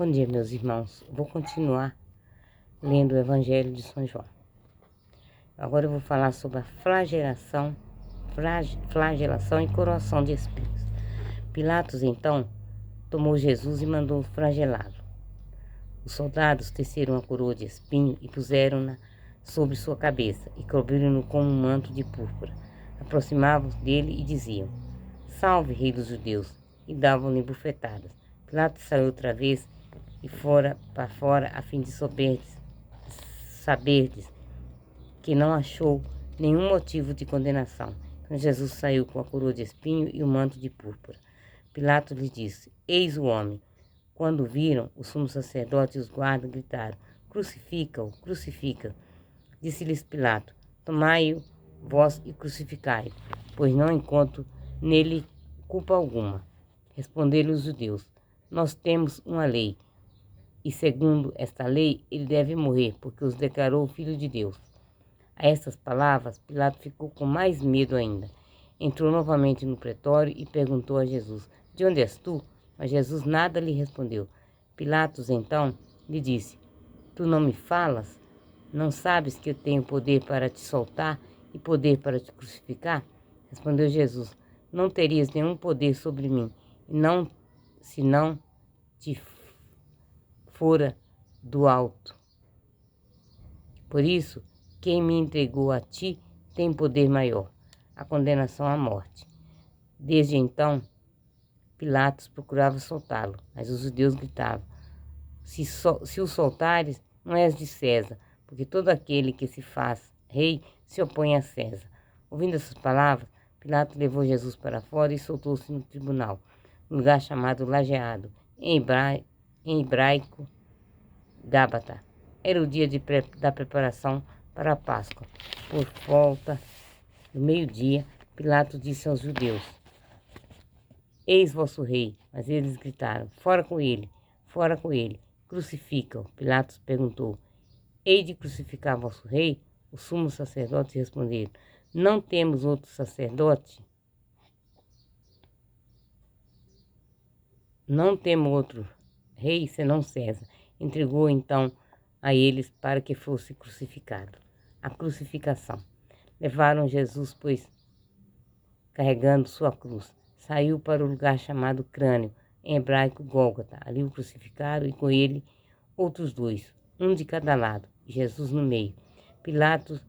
Bom dia, meus irmãos. Vou continuar lendo o Evangelho de São João. Agora eu vou falar sobre a flagelação e coroação de espinhos. Pilatos, então, tomou Jesus e mandou flagelá-lo. Os soldados teceram a coroa de espinho e puseram-na sobre sua cabeça e cobriram-no com um manto de púrpura. Aproximavam-se dele e diziam: "Salve, Rei dos Judeus!" e davam-lhe bufetadas. Pilatos saiu outra vez e fora para fora, a fim de saberdes que não achou nenhum motivo de condenação. Então Jesus saiu com a coroa de espinho e o manto de púrpura. Pilatos lhe disse: "Eis o homem." Quando viram, o sumo sacerdote e os guardas gritaram: "Crucifica-o, crucifica-o." Disse-lhes Pilato: "Tomai-o vós e crucificai-o, pois não encontro nele culpa alguma." Responderam os judeus: "Nós temos uma lei, e segundo esta lei ele deve morrer, porque os declarou filho de Deus." A estas palavras, Pilato ficou com mais medo ainda. Entrou novamente no pretório e perguntou a Jesus: "De onde és tu?" Mas Jesus nada lhe respondeu. Pilatos então lhe disse: "Tu não me falas? Não sabes que eu tenho poder para te soltar e poder para te crucificar?" Respondeu Jesus: "Não terias nenhum poder sobre mim, se não te fora do alto. Por isso, quem me entregou a ti tem poder maior, a condenação à morte." Desde então, Pilatos procurava soltá-lo, mas os judeus gritavam: Se o soltares, não és de César, porque todo aquele que se faz rei se opõe a César. Ouvindo essas palavras, Pilatos levou Jesus para fora e soltou-se no tribunal, no lugar chamado Lajeado, em hebraico, Gábata. Era o dia da preparação para a Páscoa. Por volta do meio-dia, Pilatos disse aos judeus: "Eis vosso rei." Mas eles gritaram: "Fora com ele, fora com ele, crucifica-o." Pilatos perguntou: "Hei de crucificar vosso rei?" Os sumos sacerdotes responderam: "Não temos outro sacerdote? Não temos outro rei senão César." Entregou então a eles para que fosse crucificado. A crucificação. Levaram Jesus, pois, carregando sua cruz. Saiu para o lugar chamado Crânio, em hebraico Gólgota. Ali o crucificaram e com ele outros dois, um de cada lado, e Jesus no meio. Pilatos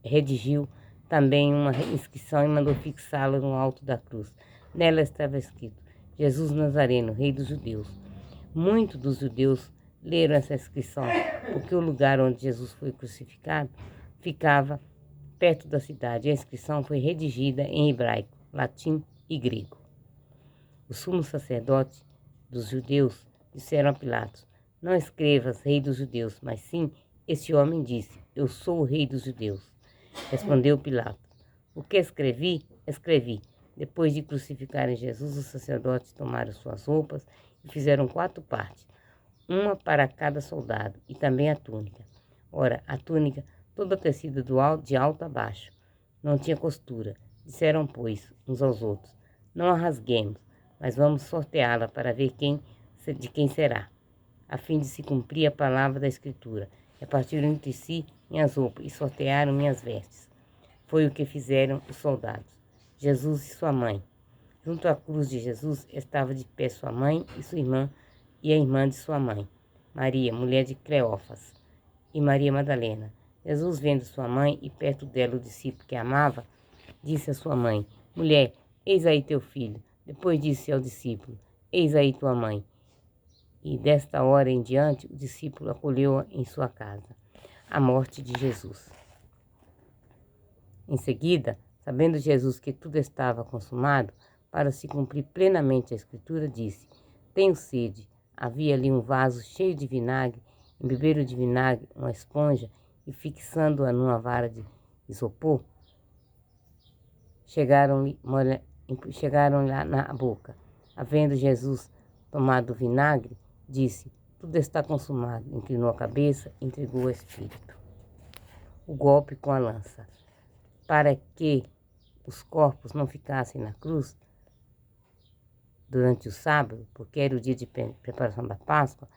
redigiu também uma inscrição e mandou fixá-la no alto da cruz. Nela estava escrito: "Jesus Nazareno, Rei dos Judeus." Muitos dos judeus leram essa inscrição, porque o lugar onde Jesus foi crucificado ficava perto da cidade. A inscrição foi redigida em hebraico, latim e grego. Os sumos sacerdotes dos judeus disseram a Pilatos: "Não escrevas Rei dos Judeus, mas sim, esse homem disse: Eu sou o Rei dos Judeus." Respondeu Pilatos: "O que escrevi, escrevi." Depois de crucificarem Jesus, os sacerdotes tomaram suas roupas e fizeram 4 partes, uma para cada soldado, e também a túnica. Ora, a túnica toda tecida de alto a baixo, não tinha costura. Disseram, pois, uns aos outros: "Não a rasguemos, mas vamos sorteá-la para ver de quem será." A fim de se cumprir a palavra da Escritura. Repartiram entre si minhas roupas e sortearam minhas vestes. Foi o que fizeram os soldados. Jesus e sua mãe. Junto à cruz de Jesus estava de pé sua mãe e sua irmã e a irmã de sua mãe, Maria, mulher de Cleófas, e Maria Madalena. Jesus, vendo sua mãe e perto dela o discípulo que amava, disse à sua mãe: "Mulher, eis aí teu filho." Depois disse ao discípulo: "Eis aí tua mãe." E desta hora em diante o discípulo acolheu-a em sua casa. A morte de Jesus. Em seguida, sabendo Jesus que tudo estava consumado, para se cumprir plenamente a Escritura, disse: "Tenho sede." Havia ali um vaso cheio de vinagre. Embeberam de vinagre uma esponja e, fixando-a numa vara de isopor, chegaram lá na boca. Havendo Jesus tomado o vinagre, disse: "Tudo está consumado." Inclinou a cabeça e entregou o Espírito. O golpe com a lança. Para que os corpos não ficassem na cruz, durante o sábado, porque era o dia de preparação da Páscoa,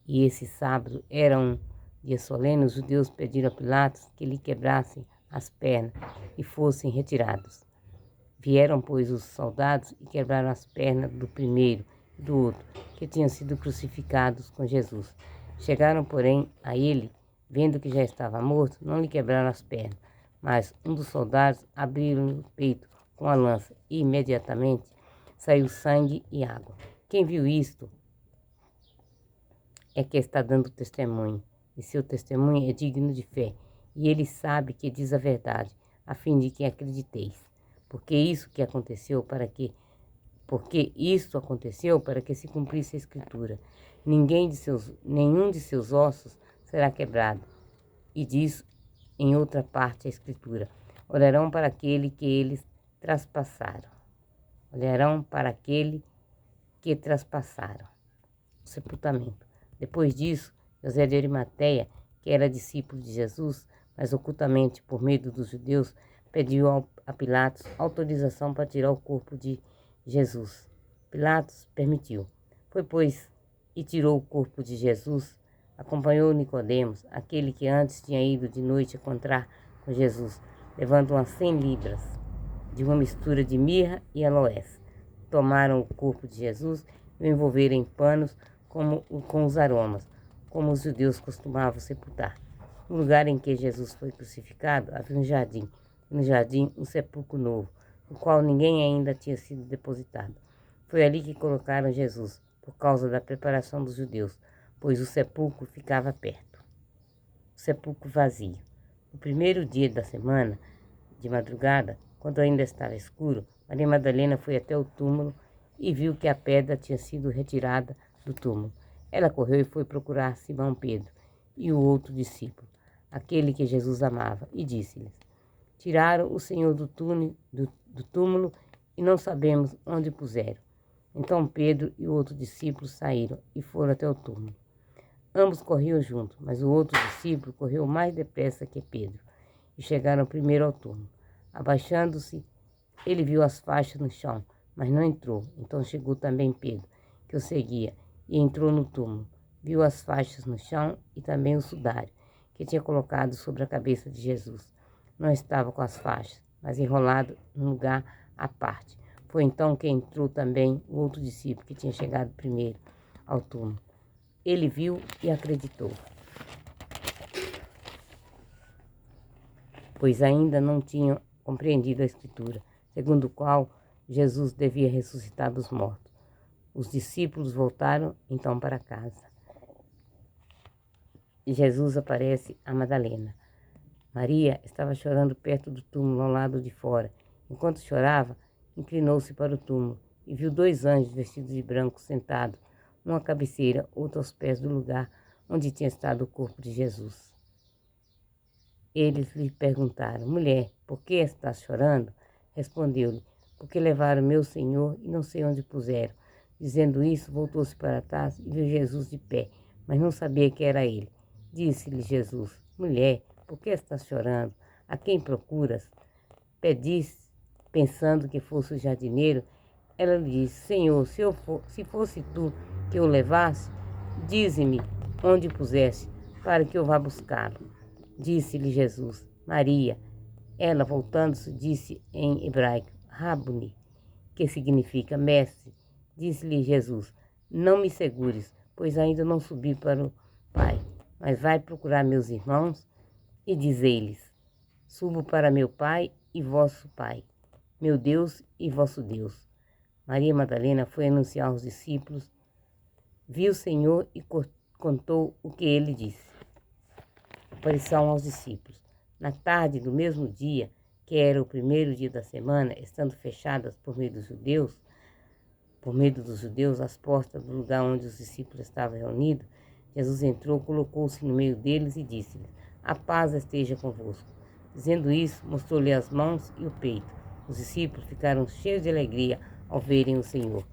e esse sábado era um dia solene, os judeus pediram a Pilatos que lhe quebrassem as pernas e fossem retirados. Vieram, pois, os soldados e quebraram as pernas do primeiro e do outro, que tinham sido crucificados com Jesus. Chegaram, porém, a ele, vendo que já estava morto, não lhe quebraram as pernas, mas um dos soldados abriu-lhe o peito com a lança e, imediatamente, saiu sangue e água. Quem viu isto é que está dando testemunho, e seu testemunho é digno de fé, e ele sabe que diz a verdade, a fim de que acrediteis. Porque isso aconteceu para que se cumprisse a Escritura. Nenhum de seus ossos será quebrado. E diz em outra parte a Escritura: olharão para aquele que eles traspassaram. Olharão para aquele que traspassaram. O sepultamento. Depois disso, José de Arimateia, que era discípulo de Jesus, mas ocultamente, por medo dos judeus, pediu a Pilatos autorização para tirar o corpo de Jesus. Pilatos permitiu. Foi, pois, e tirou o corpo de Jesus. Acompanhou Nicodemos, aquele que antes tinha ido de noite encontrar com Jesus, levando umas 100 libras de uma mistura de mirra e aloés. Tomaram o corpo de Jesus e o envolveram em panos com os aromas, como os judeus costumavam sepultar. No lugar em que Jesus foi crucificado havia um jardim, e no jardim um sepulcro novo, no qual ninguém ainda tinha sido depositado. Foi ali que colocaram Jesus, por causa da preparação dos judeus, pois o sepulcro ficava perto. O sepulcro vazio. No primeiro dia da semana, de madrugada, quando ainda estava escuro, Maria Madalena foi até o túmulo e viu que a pedra tinha sido retirada do túmulo. Ela correu e foi procurar Simão Pedro e o outro discípulo, aquele que Jesus amava, e disse-lhes: tiraram o Senhor do túmulo e não sabemos onde puseram. Então Pedro e o outro discípulo saíram e foram até o túmulo. Ambos corriam juntos, mas o outro discípulo correu mais depressa que Pedro e chegaram primeiro ao túmulo. Abaixando-se, ele viu as faixas no chão, mas não entrou. Então chegou também Pedro, que o seguia, e entrou no túmulo. Viu as faixas no chão e também o sudário, que tinha colocado sobre a cabeça de Jesus. Não estava com as faixas, mas enrolado num lugar à parte. Foi então que entrou também o outro discípulo, que tinha chegado primeiro ao túmulo. Ele viu e acreditou, pois ainda não tinham compreendido a Escritura, segundo o qual Jesus devia ressuscitar dos mortos. Os discípulos voltaram então para casa. E Jesus aparece a Madalena. Maria estava chorando perto do túmulo ao lado de fora. Enquanto chorava, inclinou-se para o túmulo e viu 2 anjos vestidos de branco sentados, um à cabeceira, outro aos pés do lugar onde tinha estado o corpo de Jesus. Eles lhe perguntaram: mulher, por que estás chorando? Respondeu-lhe: porque levaram meu Senhor e não sei onde puseram. Dizendo isso, voltou-se para trás e viu Jesus de pé, mas não sabia que era ele. Disse-lhe Jesus: mulher, por que estás chorando? A quem procuras? Pediste, pensando que fosse o jardineiro. Ela lhe disse: Senhor, se fosse tu que o levasse, dize-me onde puseste, para que eu vá buscá-lo. Disse-lhe Jesus: Maria. Ela, voltando-se, disse em hebraico: Rabuni, que significa mestre. Disse-lhe Jesus: não me segures, pois ainda não subi para o Pai, mas vai procurar meus irmãos e diz-lhes: subo para meu Pai e vosso Pai, meu Deus e vosso Deus. Maria Madalena foi anunciar aos discípulos, viu o Senhor e contou o que ele disse. Aparição aos discípulos. Na tarde do mesmo dia, que era o primeiro dia da semana, estando fechadas por medo dos judeus, as portas do lugar onde os discípulos estavam reunidos, Jesus entrou, colocou-se no meio deles e disse-lhes: a paz esteja convosco. Dizendo isso, mostrou-lhe as mãos e o peito. Os discípulos ficaram cheios de alegria ao verem o Senhor.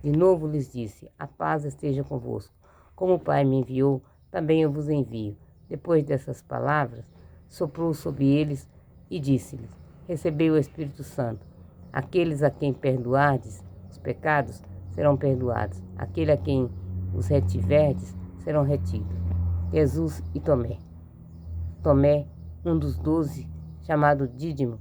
De novo lhes disse: a paz esteja convosco. Como o Pai me enviou, também eu vos envio. Depois dessas palavras, soprou sobre eles e disse-lhes: recebei o Espírito Santo. Aqueles a quem perdoardes os pecados serão perdoados. Aquele a quem os retiverdes serão retidos. Jesus e Tomé. Tomé, um dos 12, chamado Dídimo,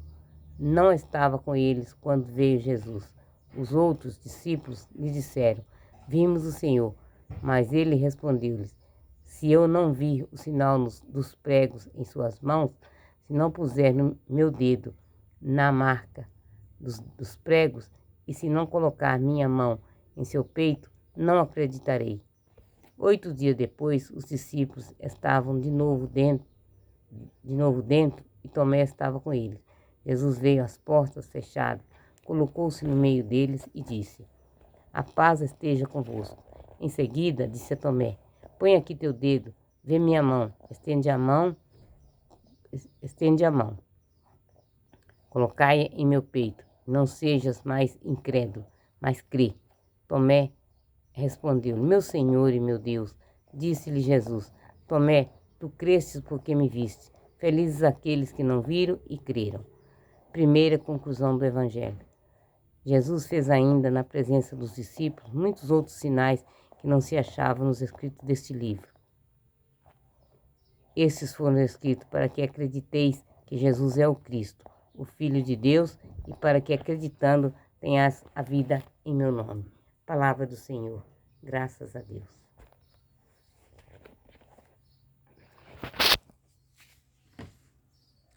não estava com eles quando veio Jesus. Os outros discípulos lhe disseram: Vimos o Senhor. Mas ele respondeu-lhes: Se eu não vir o sinal dos pregos em suas mãos, se não puser meu dedo na marca dos pregos, e se não colocar minha mão em seu peito, não acreditarei. 8 dias depois, os discípulos estavam de novo dentro, e Tomé estava com eles. Jesus veio às portas fechadas, colocou-se no meio deles e disse: A paz esteja convosco. Em seguida, disse a Tomé: Põe aqui teu dedo, vê minha mão, estende a mão. Colocai em meu peito, não sejas mais incrédulo, mas crê. Tomé respondeu: Meu Senhor e meu Deus. Disse-lhe Jesus: Tomé, tu crestes porque me viste. Felizes aqueles que não viram e creram. Primeira conclusão do Evangelho. Jesus fez ainda, na presença dos discípulos, muitos outros sinais que não se achavam nos escritos deste livro. Estes foram escritos para que acrediteis que Jesus é o Cristo, o Filho de Deus, e para que, acreditando, tenhas a vida em meu nome. Palavra do Senhor. Graças a Deus.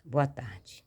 Boa tarde.